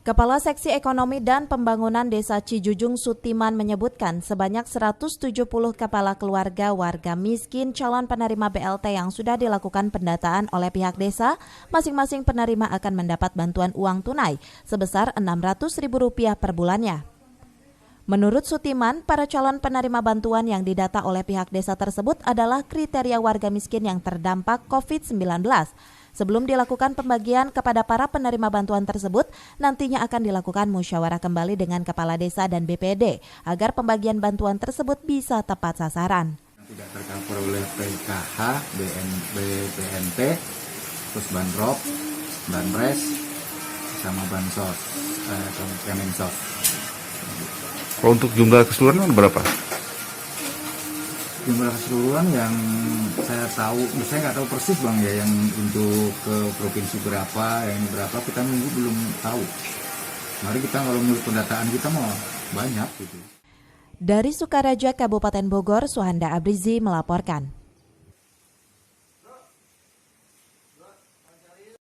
Kepala Seksi Ekonomi dan Pembangunan Desa Cijujung Sutiman menyebutkan sebanyak 170 kepala keluarga warga miskin calon penerima BLT yang sudah dilakukan pendataan oleh pihak desa, masing-masing penerima akan mendapat bantuan uang tunai sebesar Rp600.000 per bulannya. Menurut Sutiman, para calon penerima bantuan yang didata oleh pihak desa tersebut adalah kriteria warga miskin yang terdampak COVID-19. Sebelum dilakukan pembagian kepada para penerima bantuan tersebut, nantinya akan dilakukan musyawarah kembali dengan kepala desa dan BPD agar pembagian bantuan tersebut bisa tepat sasaran. Tidak tercover oleh PKH, BPNT, terus Banrop, Banres, sama Bansos, Kemensos. Untuk jumlah keseluruhan berapa? Jumlah keseluruhan yang saya tahu, saya nggak tahu persis Bang ya, yang untuk ke provinsi berapa, yang berapa kita nunggu belum tahu. Mari kita kalau menurut pendataan kita mau banyak gitu. Dari Sukaraja, Kabupaten Bogor, Suhanda Abrizi melaporkan.